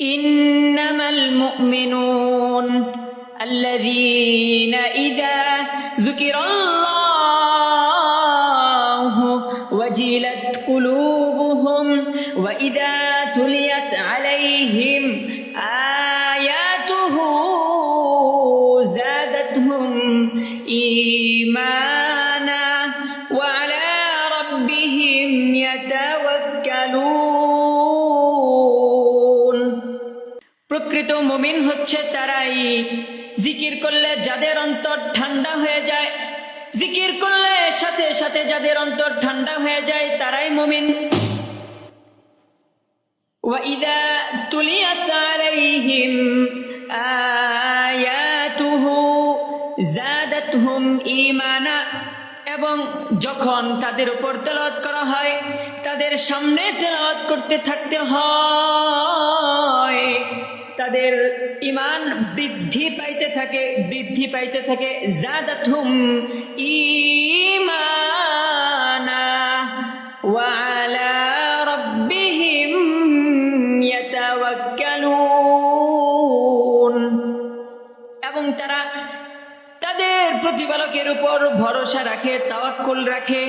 ইন্নামাল মুমিনুন আল্লাযীনা ইযা যুকিরাল্লাহু ওয়াজিলাত কুলুবুহুম ওয়া ইযা তুলিয়াত আলাইহিম আয়াতুহু যাদাতহুম ঈমানা ওয়া আলা রাব্বিহিম ইয়াতাওয়াক্কালুন। প্রকৃত মুমিন হচ্ছে তারাই জিকির করলে যাদের অন্তর ঠান্ডা হয়ে যায়, জিকির করলে সাথে সাথে যাদের অন্তর ঠান্ডা হয়ে যায় তারাই মুমিন। ওয়া ইযা তুলিয়াত আলাইহিম আয়াতুহু যাদাতহুম ঈমানা, এবং যখন তাদের উপর তেলাওয়াত করা হয়, তাদের সামনে তেলাওয়াত করতে থাকতে হয়, তাদের ঈমান বৃদ্ধি পাইতে থাকে যাদাতহুম ঈমানা ওয়া আলা রাব্বিহিম ইয়াতাওয়াক্কালুন, এবং তারা তাদের প্রতিপালকের উপর ভরসা রাখে, তাওয়াক্কুল রাখে।